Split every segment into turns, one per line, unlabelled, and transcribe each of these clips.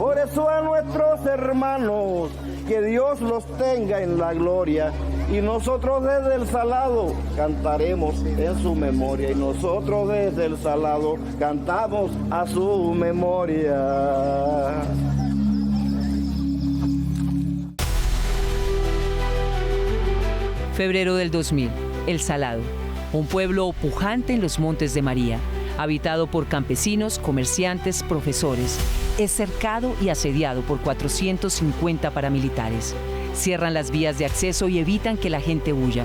Por eso a nuestros hermanos, que Dios los tenga en la gloria. Y nosotros desde el Salado cantaremos en su memoria. Y nosotros desde el Salado cantamos a su memoria.
Febrero del 2000, El Salado, un pueblo pujante en los Montes de María, habitado por campesinos, comerciantes, profesores. Es cercado y asediado por 450 paramilitares. Cierran las vías de acceso y evitan que la gente huya.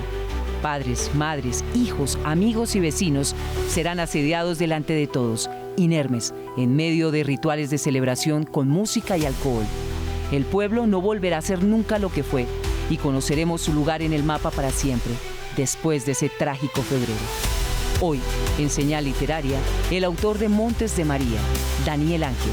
Padres, madres, hijos, amigos y vecinos serán asediados delante de todos, inermes, en medio de rituales de celebración con música y alcohol. El pueblo no volverá a ser nunca lo que fue y conoceremos su lugar en el mapa para siempre, después de ese trágico febrero. Hoy, en Señal Literaria, el autor de Montes de María, Daniel Ángel.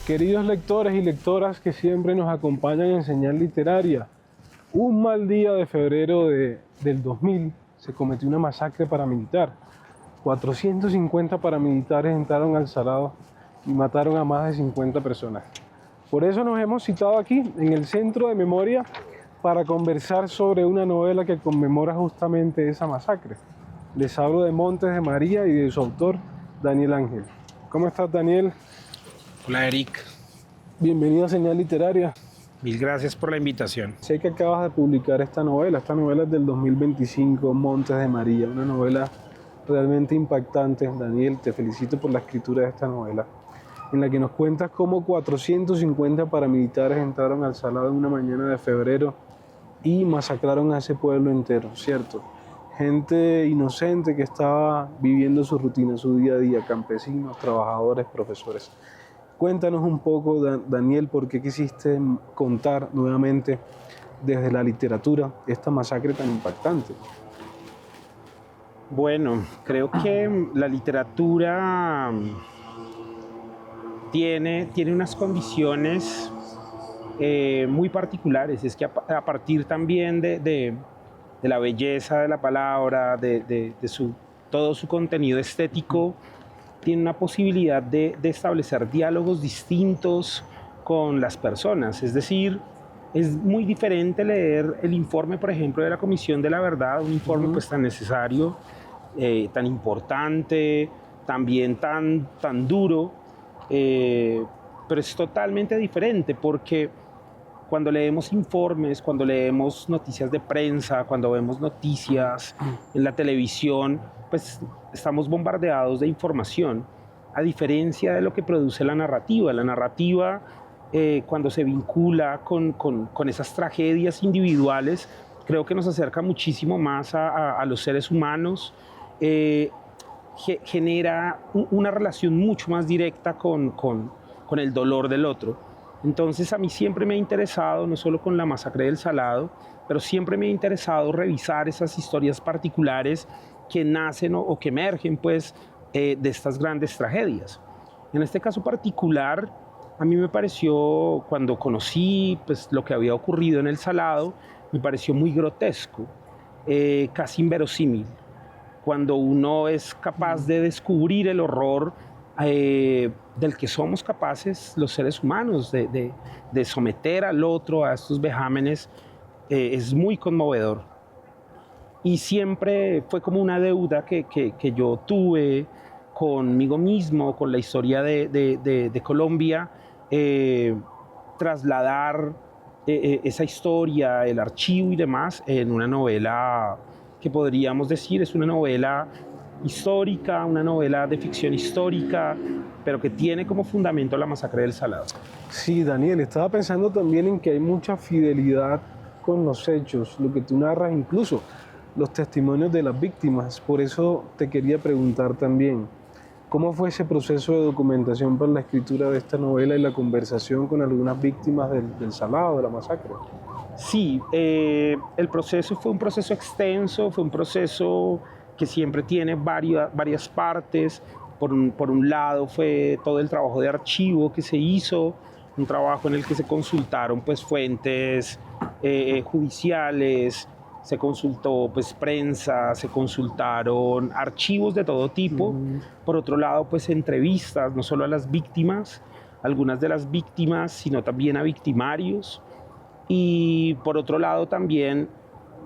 Queridos lectores y lectoras que siempre nos acompañan en Señal Literaria, un mal día de febrero del 2000 se cometió una masacre paramilitar. 450 paramilitares entraron al Salado y mataron a más de 50 personas. Por eso nos hemos citado aquí, en el Centro de Memoria, para conversar sobre una novela que conmemora justamente esa masacre. Les hablo de Montes de María y de su autor, Daniel Ángel. ¿Cómo estás, Daniel?
Hola, Eric.
Bienvenido a Señal Literaria.
Mil gracias por la invitación.
Sé que acabas de publicar esta novela es del 2025, Montes de María, una novela realmente impactante. Daniel, te felicito por la escritura de esta novela, en la que nos cuentas cómo 450 paramilitares entraron al Salado en una mañana de febrero y masacraron a ese pueblo entero, ¿cierto? Gente inocente que estaba viviendo su rutina, su día a día, campesinos, trabajadores, profesores. Cuéntanos un poco, Daniel, por qué quisiste contar nuevamente desde la literatura esta masacre tan impactante.
Bueno, creo que la literatura tiene unas condiciones muy particulares. Es que a partir también de la belleza de la palabra, de todo su contenido estético, tiene una posibilidad de establecer diálogos distintos con las personas. Es decir, es muy diferente leer el informe, por ejemplo, de la Comisión de la Verdad, un informe pues tan necesario, tan importante, también tan duro, pero es totalmente diferente porque cuando leemos informes, cuando leemos noticias de prensa, cuando vemos noticias en la televisión, pues estamos bombardeados de información, a diferencia de lo que produce la narrativa. La narrativa, cuando se vincula con esas tragedias individuales, creo que nos acerca muchísimo más a los seres humanos, genera una relación mucho más directa con el dolor del otro. Entonces a mí siempre me ha interesado, no solo con la masacre del Salado, pero siempre me ha interesado revisar esas historias particulares que nacen o que emergen pues, de estas grandes tragedias. En este caso particular, a mí me pareció, cuando conocí pues, lo que había ocurrido en el Salado, me pareció muy grotesco, casi inverosímil. Cuando uno es capaz de descubrir el horror del que somos capaces los seres humanos, de someter al otro a estos vejámenes, es muy conmovedor. Y siempre fue como una deuda que yo tuve conmigo mismo, con la historia de Colombia, trasladar esa historia, el archivo y demás, en una novela que podríamos decir es una novela histórica, una novela de ficción histórica, pero que tiene como fundamento la masacre del Salado.
Sí, Daniel, estaba pensando también en que hay mucha fidelidad con los hechos, lo que tú narras, incluso los testimonios de las víctimas. Por eso te quería preguntar también, ¿cómo fue ese proceso de documentación para la escritura de esta novela y la conversación con algunas víctimas del Salado, de la masacre?
Sí, el proceso fue un proceso extenso, fue un proceso que siempre tiene varias partes. Por un lado fue todo el trabajo de archivo que se hizo, un trabajo en el que se consultaron pues, fuentes judiciales, se consultó pues prensa, se consultaron archivos de todo tipo. Por otro lado, pues entrevistas, no solo a las víctimas, algunas de las víctimas, sino también a victimarios. Y por otro lado también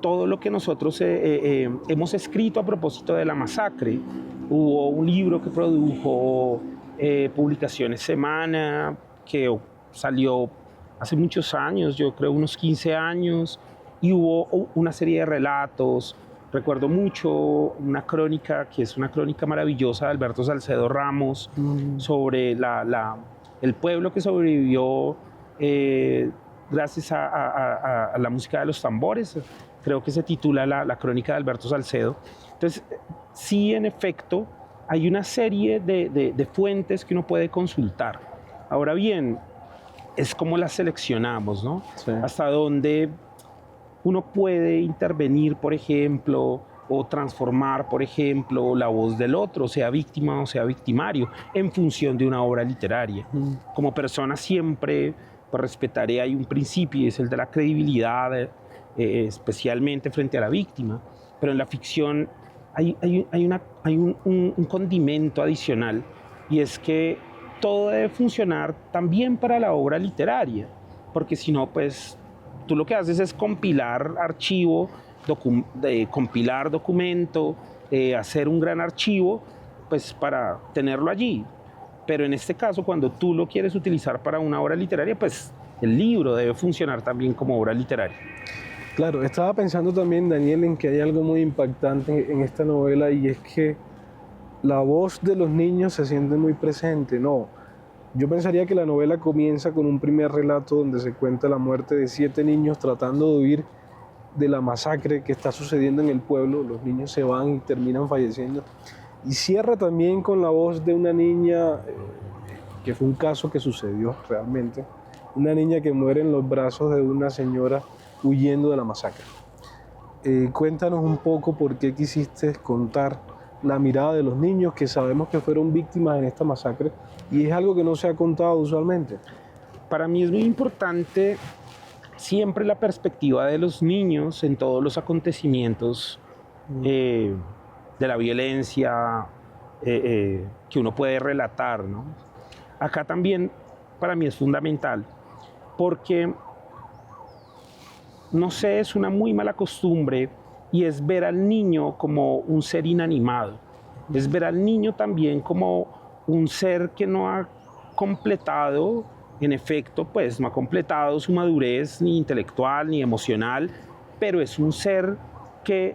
todo lo que nosotros hemos escrito a propósito de la masacre. Hubo un libro que produjo Publicaciones Semana, que salió hace muchos años, yo creo unos 15 años, y hubo una serie de relatos. Recuerdo mucho una crónica, que es una crónica maravillosa de Alberto Salcedo Ramos, sobre el pueblo que sobrevivió gracias a la música de los tambores. Creo que se titula la crónica de Alberto Salcedo. Entonces, sí, en efecto, hay una serie de fuentes que uno puede consultar. Ahora bien, es como las seleccionamos, ¿no?
Sí.
Hasta dónde uno puede intervenir, por ejemplo, o transformar, por ejemplo, la voz del otro, sea víctima o sea victimario, en función de una obra literaria. Como persona siempre pues, respetaré, hay un principio, y es el de la credibilidad, especialmente frente a la víctima, pero en la ficción hay un condimento adicional, y es que todo debe funcionar también para la obra literaria, porque si no, pues tú lo que haces es compilar archivo, compilar documento, hacer un gran archivo, pues para tenerlo allí. Pero en este caso, cuando tú lo quieres utilizar para una obra literaria, pues el libro debe funcionar también como obra literaria.
Claro, estaba pensando también, Daniel, en que hay algo muy impactante en esta novela, y es que la voz de los niños se siente muy presente. No, yo pensaría que la novela comienza con un primer relato donde se cuenta la muerte de 7 niños tratando de huir de la masacre que está sucediendo en el pueblo. Los niños se van y terminan falleciendo. Y cierra también con la voz de una niña, que fue un caso que sucedió realmente, una niña que muere en los brazos de una señora huyendo de la masacre. Cuéntanos un poco por qué quisiste contar la mirada de los niños que sabemos que fueron víctimas en esta masacre, y es algo que no se ha contado usualmente.
Para mí es muy importante siempre la perspectiva de los niños en todos los acontecimientos de la violencia que uno puede relatar, ¿no? Acá también para mí es fundamental, porque no sé, es una muy mala costumbre, y es ver al niño como un ser inanimado. Es ver al niño también como un ser que no ha completado, en efecto, pues no ha completado su madurez ni intelectual ni emocional, pero es un ser que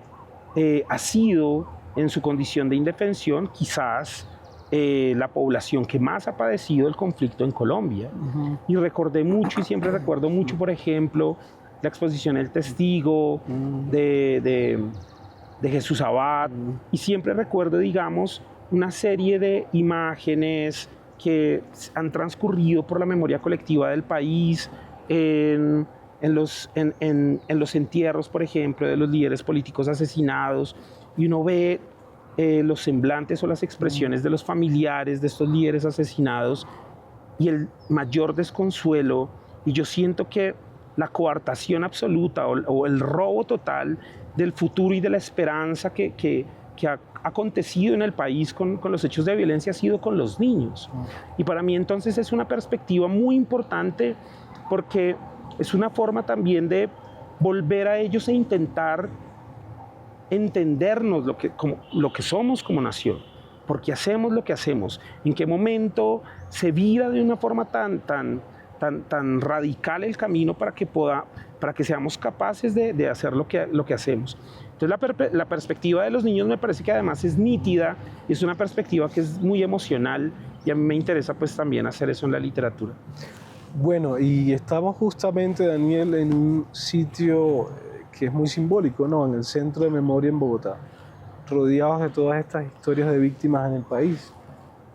ha sido, en su condición de indefensión, quizás la población que más ha padecido el conflicto en Colombia. Y recordé mucho, y siempre recuerdo mucho, por ejemplo, la exposición El Testigo de Jesús Abad, y siempre recuerdo, digamos, una serie de imágenes que han transcurrido por la memoria colectiva del país, en los entierros, por ejemplo, de los líderes políticos asesinados, y uno ve los semblantes o las expresiones de los familiares de estos líderes asesinados, y el mayor desconsuelo, y yo siento que la coartación absoluta o el robo total del futuro y de la esperanza que ha acontecido en el país con los hechos de violencia ha sido con los niños. Y para mí entonces es una perspectiva muy importante, porque es una forma también de volver a ellos e intentar entendernos lo que somos como nación, por qué hacemos lo que hacemos, en qué momento se vira de una forma tan radical el camino para que seamos capaces de hacer lo que hacemos. Entonces la perspectiva de los niños me parece que además es nítida, y es una perspectiva que es muy emocional, y a mí me interesa pues también hacer eso en la literatura.
Bueno, y estamos justamente, Daniel, en un sitio que es muy simbólico, ¿no? En el Centro de Memoria en Bogotá, rodeados de todas estas historias de víctimas en el país.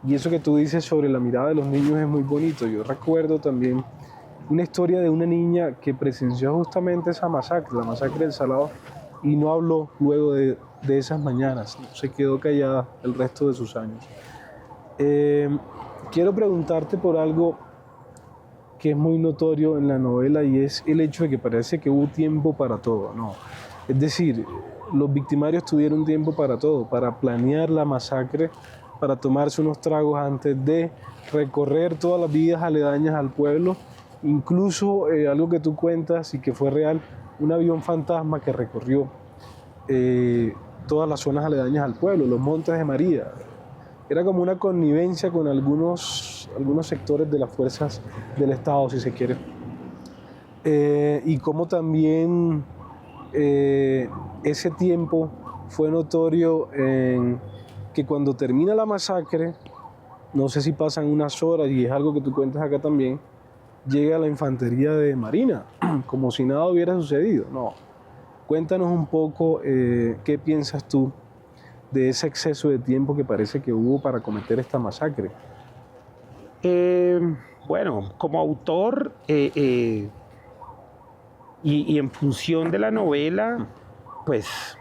Y eso que tú dices sobre la mirada de los niños es muy bonito. Yo recuerdo también una historia de una niña que presenció justamente esa masacre, la masacre del Salado, y no habló luego de esas mañanas, se quedó callada el resto de sus años. Quiero preguntarte por algo que es muy notorio en la novela, y es el hecho de que parece que hubo tiempo para todo, ¿no? Es decir, los victimarios tuvieron tiempo para todo, para planear la masacre, para tomarse unos tragos antes de recorrer todas las vías aledañas al pueblo, incluso algo que tú cuentas y que fue real, un avión fantasma que recorrió todas las zonas aledañas al pueblo, los Montes de María. Era como una connivencia con algunos sectores de las fuerzas del Estado, si se quiere. Y como también ese tiempo fue notorio en que cuando termina la masacre, no sé si pasan unas horas, y es algo que tú cuentas acá también, llega la infantería de Marina, como si nada hubiera sucedido. No. Cuéntanos un poco qué piensas tú de ese exceso de tiempo que parece que hubo para cometer esta masacre.
Bueno, como autor y en función de la novela, pues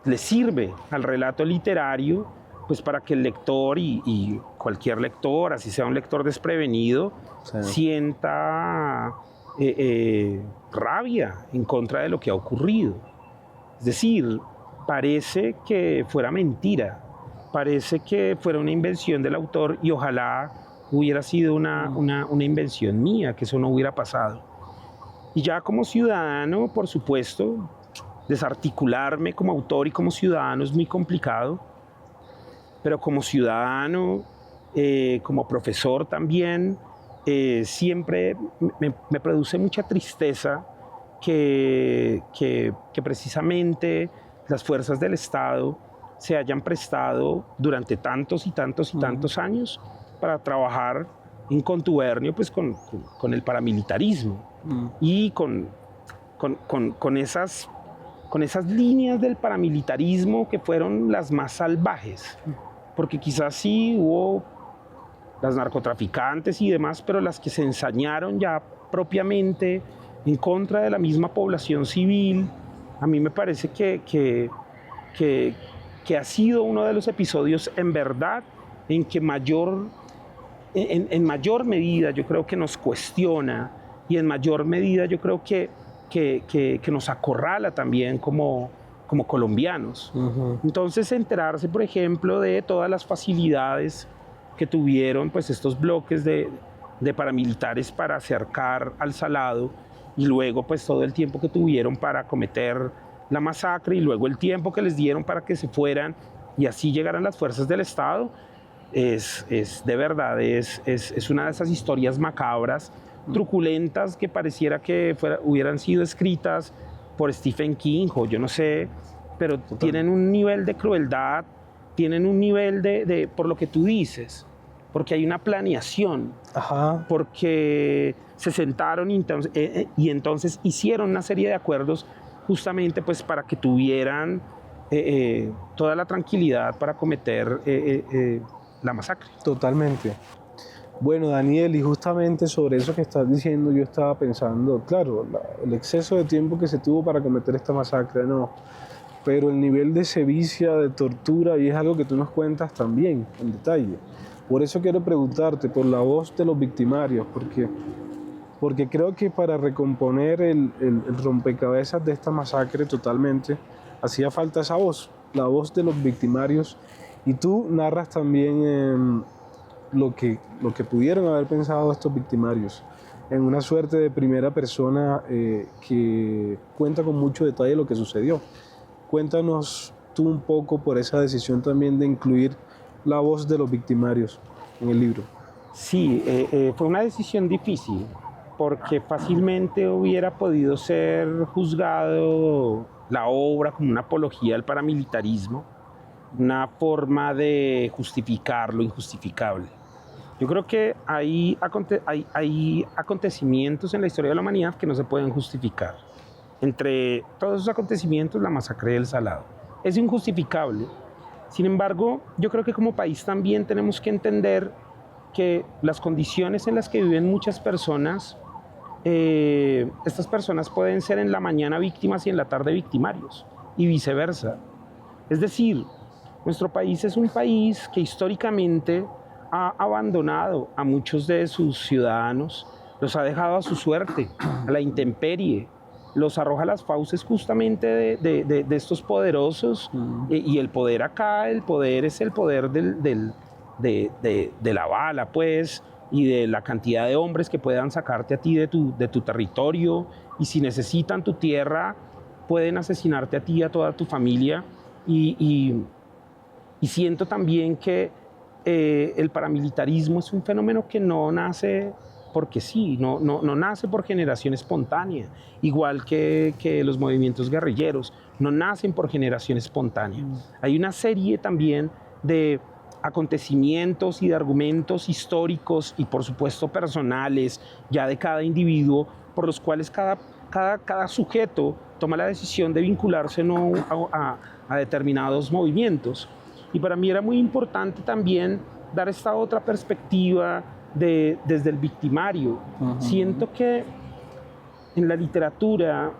le sirve al relato literario pues para que el lector y cualquier lector, así sea un lector desprevenido, sí, sienta rabia en contra de lo que ha ocurrido. Es decir, parece que fuera mentira, parece que fuera una invención del autor y ojalá hubiera sido una invención mía, que eso no hubiera pasado. Y ya como ciudadano, por supuesto, desarticularme como autor y como ciudadano es muy complicado, pero como ciudadano, como profesor también, siempre me produce mucha tristeza que precisamente las fuerzas del Estado se hayan prestado durante tantos y tantos y tantos años para trabajar en contubernio pues, con el paramilitarismo y con esas líneas del paramilitarismo que fueron las más salvajes, porque quizás sí hubo las narcotraficantes y demás, pero las que se ensañaron ya propiamente en contra de la misma población civil, a mí me parece que ha sido uno de los episodios en verdad en que en mayor medida yo creo que nos cuestiona y en mayor medida yo creo que nos acorrala también como colombianos. Entonces enterarse, por ejemplo, de todas las facilidades que tuvieron pues, estos bloques de paramilitares para acercar al Salado y luego pues, todo el tiempo que tuvieron para cometer la masacre y luego el tiempo que les dieron para que se fueran y así llegaran las fuerzas del Estado, es de verdad, es una de esas historias macabras, truculentas que pareciera que hubieran sido escritas por Stephen King o yo no sé, pero tienen un nivel de crueldad, tienen un nivel de por lo que tú dices, porque hay una planeación, porque se sentaron y entonces hicieron una serie de acuerdos justamente pues para que tuvieran toda la tranquilidad para cometer la masacre.
Totalmente. Bueno, Daniel, y justamente sobre eso que estás diciendo, yo estaba pensando, claro, el exceso de tiempo que se tuvo para cometer esta masacre, no, pero el nivel de sevicia, de tortura, y es algo que tú nos cuentas también, en detalle. Por eso quiero preguntarte por la voz de los victimarios, porque creo que para recomponer el rompecabezas de esta masacre totalmente, hacía falta esa voz, la voz de los victimarios, y tú narras también lo que pudieron haber pensado estos victimarios, en una suerte de primera persona que cuenta con mucho detalle lo que sucedió. Cuéntanos tú un poco por esa decisión también de incluir la voz de los victimarios en el libro.
Sí, fue una decisión difícil, porque fácilmente hubiera podido ser juzgado la obra como una apología al paramilitarismo, una forma de justificar lo injustificable. Yo creo que hay acontecimientos en la historia de la humanidad que no se pueden justificar. Entre todos esos acontecimientos, la masacre del Salado es injustificable. Sin embargo, yo creo que como país también tenemos que entender que las condiciones en las que viven muchas personas, estas personas pueden ser en la mañana víctimas y en la tarde victimarios, y viceversa. Es decir, nuestro país es un país que históricamente ha abandonado a muchos de sus ciudadanos, los ha dejado a su suerte, a la intemperie, los arroja a las fauces justamente de estos poderosos. Y el poder acá, el poder es el poder de la bala, pues, y de la cantidad de hombres que puedan sacarte a ti de tu territorio, y si necesitan tu tierra, pueden asesinarte a ti y a toda tu familia. Y siento también que el paramilitarismo es un fenómeno que no nace porque sí, no nace por generación espontánea, igual que los movimientos guerrilleros, no nacen por generación espontánea. Hay una serie también de acontecimientos y de argumentos históricos y por supuesto personales, ya de cada individuo, por los cuales cada sujeto toma la decisión de vincularse no a determinados movimientos. Y para mí era muy importante también dar esta otra perspectiva desde el victimario. Siento que en la literatura,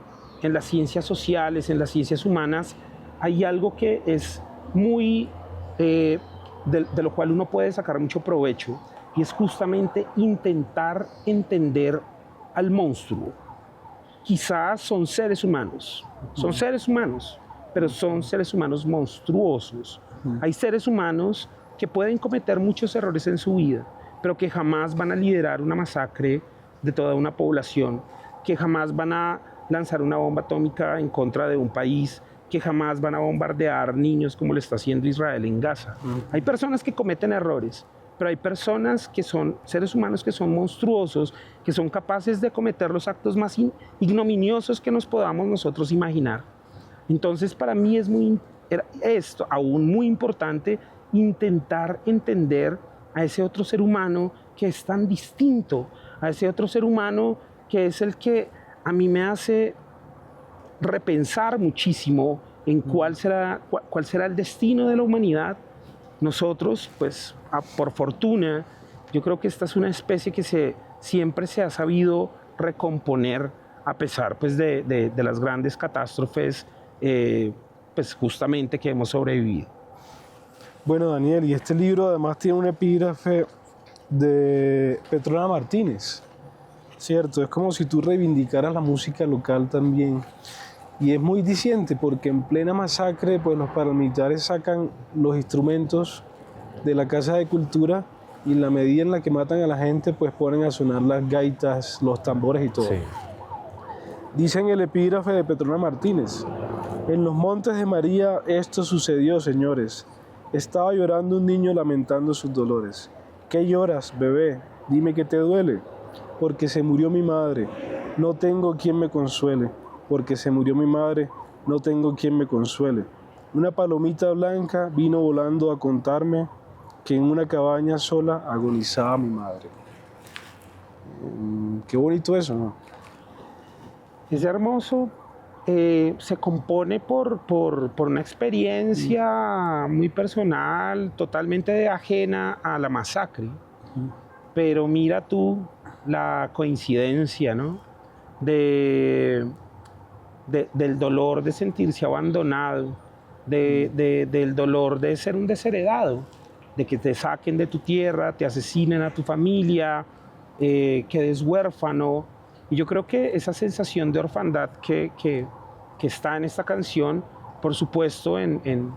en las ciencias sociales, en las ciencias humanas, hay algo que es muy, de lo cual uno puede sacar mucho provecho, y es justamente intentar entender al monstruo. Quizás son seres humanos, pero son seres humanos monstruosos. Hay seres humanos que pueden cometer muchos errores en su vida, pero que jamás van a liderar una masacre de toda una población, que jamás van a lanzar una bomba atómica en contra de un país, que jamás van a bombardear niños como lo está haciendo Israel en Gaza. Hay personas que cometen errores, pero hay personas que son seres humanos que son monstruosos, que son capaces de cometer los actos más ignominiosos que nos podamos nosotros imaginar. Entonces, para mí era esto aún muy importante, intentar entender a ese otro ser humano que es tan distinto, a ese otro ser humano que es el que a mí me hace repensar muchísimo en cuál será el destino de la humanidad. Nosotros, pues, por fortuna, yo creo que esta es una especie que siempre se ha sabido recomponer a pesar, pues, de las grandes catástrofes, pues, justamente que hemos sobrevivido.
Bueno, Daniel, y este libro además tiene un epígrafe de Petrona Martínez, ¿cierto? Es como si tú reivindicaras la música local también. Y es muy diciente porque en plena masacre, pues los paramilitares sacan los instrumentos de la Casa de Cultura y en la medida en la que matan a la gente, pues ponen a sonar las gaitas, los tambores y todo. Sí. Dice en el epígrafe de Petrona Martínez: en los montes de María esto sucedió, señores. Estaba llorando un niño lamentando sus dolores. ¿Qué lloras, bebé? Dime qué te duele. Porque se murió mi madre. No tengo quien me consuele. Porque se murió mi madre. No tengo quien me consuele. Una palomita blanca vino volando a contarme que en una cabaña sola agonizaba mi madre. Qué bonito eso, ¿no?
Es hermoso. Se compone por una experiencia muy personal, totalmente ajena a la masacre. Pero mira tú la coincidencia, ¿no? Del dolor de sentirse abandonado, del dolor de ser un desheredado, de que te saquen de tu tierra, te asesinen a tu familia, quedes huérfano. Y yo creo que esa sensación de orfandad que está en esta canción, por supuesto en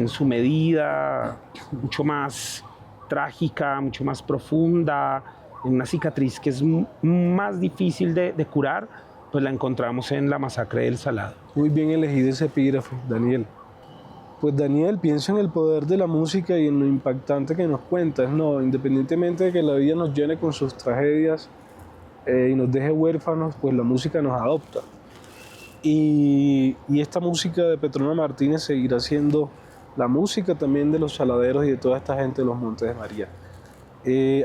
su medida mucho más trágica, mucho más profunda, en una cicatriz que es más difícil de curar, pues la encontramos en la masacre del Salado.
Muy bien elegido ese epígrafe, Daniel. Pues Daniel, piensa en el poder de la música y en lo impactante que nos cuentas, ¿no? Independientemente de que la vida nos llene con sus tragedias, y nos deje huérfanos, pues la música nos adopta. Y esta música de Petrona Martínez seguirá siendo la música también de los saladeros y de toda esta gente de los Montes de María.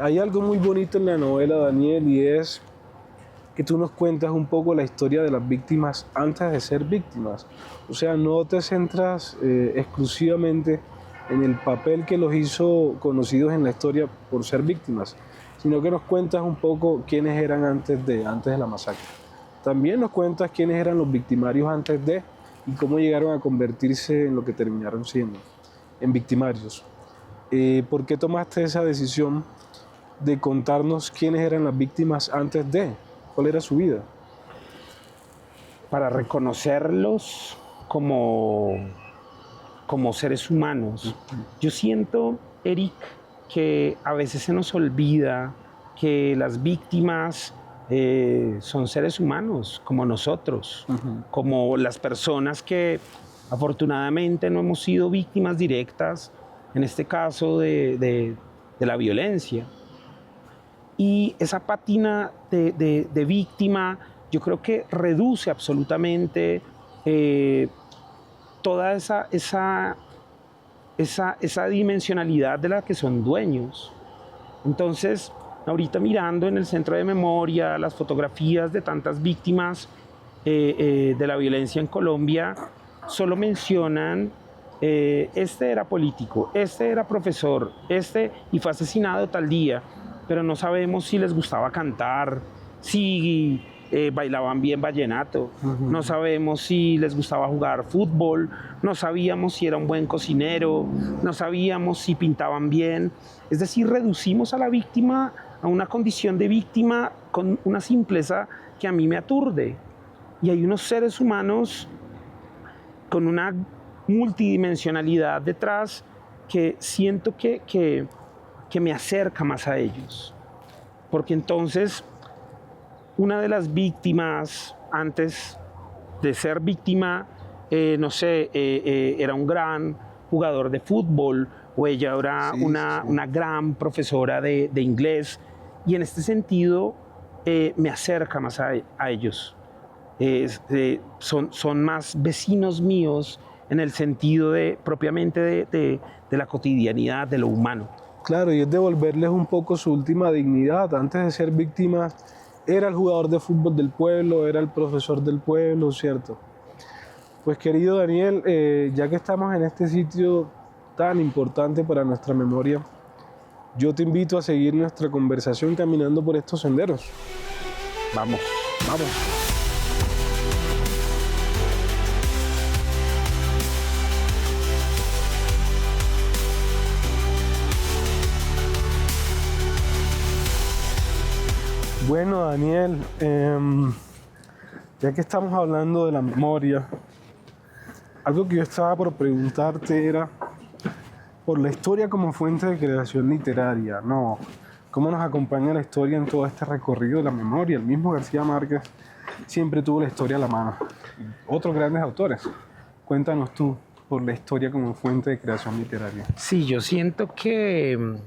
Hay algo muy bonito en la novela, Daniel, y es que tú nos cuentas un poco la historia de las víctimas antes de ser víctimas. O sea, no te centras exclusivamente en el papel que los hizo conocidos en la historia por ser víctimas, sino que nos cuentas un poco quiénes eran antes de la masacre. También nos cuentas quiénes eran los victimarios antes de y cómo llegaron a convertirse en lo que terminaron siendo, en victimarios. ¿Por qué tomaste esa decisión de contarnos quiénes eran las víctimas antes de? ¿Cuál era su vida?
para reconocerlos como seres humanos. Yo siento, Eric, que a veces se nos olvida que las víctimas son seres humanos como nosotros, como las personas que afortunadamente no hemos sido víctimas directas, en este caso de la violencia. Y esa pátina de víctima, yo creo que reduce absolutamente toda esa dimensionalidad de la que son dueños. Entonces, ahorita mirando en el Centro de Memoria las fotografías de tantas víctimas de la violencia en Colombia, solo mencionan este era político, este era profesor, y fue asesinado tal día, pero no sabemos si les gustaba cantar, si bailaban bien vallenato, no sabemos si les gustaba jugar fútbol, no sabíamos si era un buen cocinero, no sabíamos si pintaban bien. Es decir, reducimos a la víctima a una condición de víctima con una simpleza que a mí me aturde. Y hay unos seres humanos con una multidimensionalidad detrás que siento que me acerca más a ellos. Porque entonces una de las víctimas, antes de ser víctima, era un gran jugador de fútbol, o ella era una gran profesora de inglés, y en este sentido me acerca más a ellos. Son más vecinos míos en el sentido propiamente de la cotidianidad, de lo humano.
Claro, y es devolverles un poco su última dignidad. Antes de ser víctimas, era el jugador de fútbol del pueblo, era el profesor del pueblo, ¿cierto? Pues querido Daniel, ya que estamos en este sitio tan importante para nuestra memoria, yo te invito a seguir nuestra conversación caminando por estos senderos.
Vamos, vamos.
Bueno, Daniel, ya que estamos hablando de la memoria, algo que yo estaba por preguntarte era por la historia como fuente de creación literaria, ¿no? ¿Cómo nos acompaña la historia en todo este recorrido de la memoria? El mismo García Márquez siempre tuvo la historia a la mano. Otros grandes autores. Cuéntanos tú por la historia como fuente de creación literaria.
Sí, yo siento que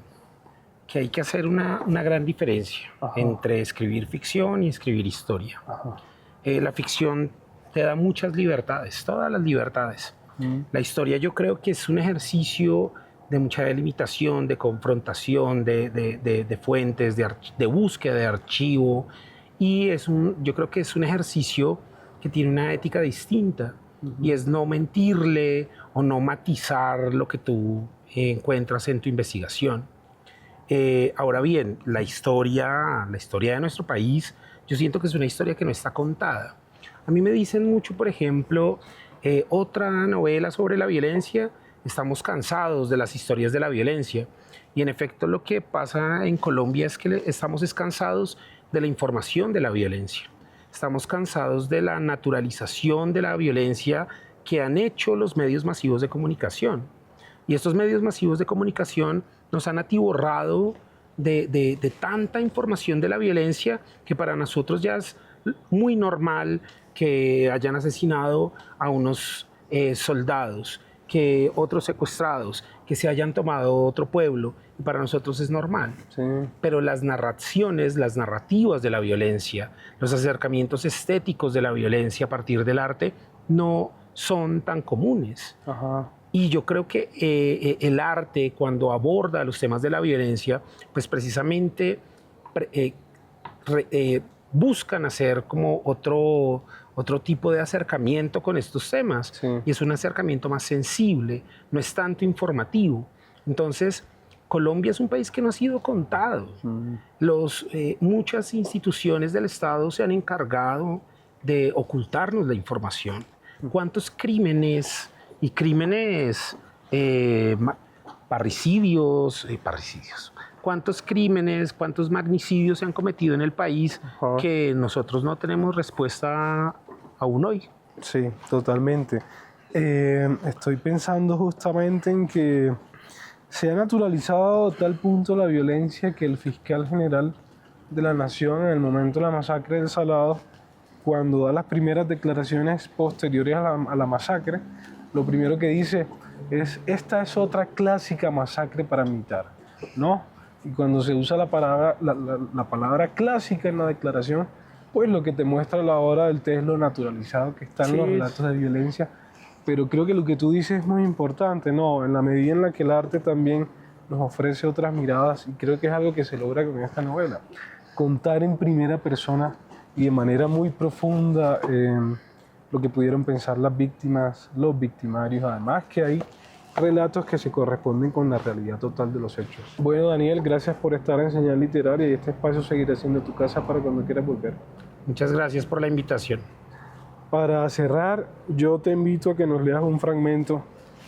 hay que hacer una gran diferencia entre escribir ficción y escribir historia. La ficción te da muchas libertades, todas las libertades. La historia yo creo que es un ejercicio de mucha delimitación, de confrontación, de fuentes, de búsqueda de archivo, y yo creo que es un ejercicio que tiene una ética distinta, y es no mentirle o no matizar lo que tú encuentras en tu investigación. Ahora bien, la historia de nuestro país, yo siento que es una historia que no está contada. A mí me dicen mucho, por ejemplo, otra novela sobre la violencia. Estamos cansados de las historias de la violencia, y en efecto lo que pasa en Colombia es que estamos cansados de la información de la violencia. Estamos cansados de la naturalización de la violencia que han hecho los medios masivos de comunicación. Y estos medios masivos de comunicación nos han atiborrado de tanta información de la violencia que para nosotros ya es muy normal que hayan asesinado a unos soldados, que otros secuestrados, que se hayan tomado otro pueblo, y para nosotros es normal.
Sí.
Pero las narraciones, las narrativas de la violencia, los acercamientos estéticos de la violencia a partir del arte no son tan comunes. Y yo creo que el arte, cuando aborda los temas de la violencia, pues precisamente buscan hacer como otro tipo de acercamiento con estos temas.
Sí.
Y es un acercamiento más sensible, no es tanto informativo. Entonces, Colombia es un país que no ha sido contado. Muchas instituciones del Estado se han encargado de ocultarnos la información. ¿Cuántos crímenes y crímenes parricidios? ¿Cuántos crímenes, cuántos magnicidios se han cometido en el país que nosotros no tenemos respuesta aún hoy.
Sí, totalmente. Estoy pensando justamente en que se ha naturalizado a tal punto la violencia que el fiscal general de la Nación en el momento de la masacre del Salado, cuando da las primeras declaraciones posteriores a la masacre, lo primero que dice es: esta es otra clásica masacre paramilitar, ¿no? Y cuando se usa la palabra clásica en la declaración, pues lo que te muestra a la hora del test es lo naturalizado que están
Sí,
los relatos de violencia. Pero creo que lo que tú dices es muy importante, ¿no? En la medida en la que el arte también nos ofrece otras miradas, y creo que es algo que se logra con esta novela, contar en primera persona y de manera muy profunda lo que pudieron pensar las víctimas, los victimarios, además que hay relatos que se corresponden con la realidad total de los hechos. Bueno, Daniel, gracias por estar en Señal Literaria, y este espacio seguirá siendo tu casa para cuando quieras volver.
Muchas gracias por la invitación.
Para cerrar, yo te invito a que nos leas un fragmento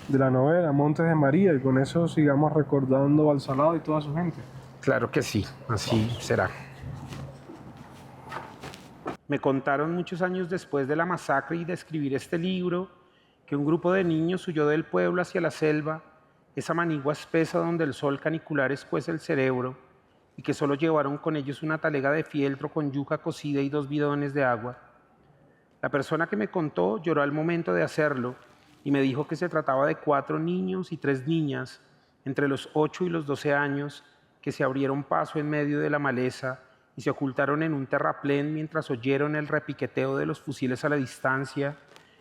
de la novela Montes de María, y con eso sigamos recordando al Salado y toda su gente.
Claro que sí, así será. Me contaron muchos años después de la masacre y de escribir este libro que un grupo de niños huyó del pueblo hacia la selva, esa manigua espesa donde el sol canicular escuece el cerebro, y que solo llevaron con ellos una talega de fieltro con yuca cocida y 2 bidones de agua. La persona que me contó lloró al momento de hacerlo y me dijo que se trataba de 4 niños y 3 niñas, entre los 8 y los 12 años, que se abrieron paso en medio de la maleza y se ocultaron en un terraplén mientras oyeron el repiqueteo de los fusiles a la distancia,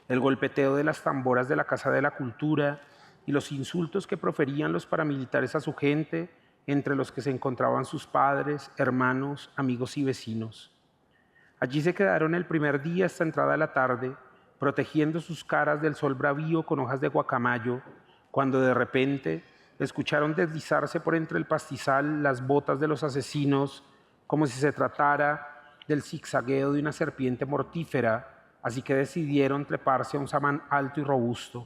el golpeteo de las tamboras de la Casa de la Cultura y los insultos que proferían los paramilitares a su gente, entre los que se encontraban sus padres, hermanos, amigos y vecinos. Allí se quedaron el primer día hasta entrada la tarde, protegiendo sus caras del sol bravío con hojas de guacamayo, cuando de repente escucharon deslizarse por entre el pastizal las botas de los asesinos, como si se tratara del zigzagueo de una serpiente mortífera, así que decidieron treparse a un samán alto y robusto.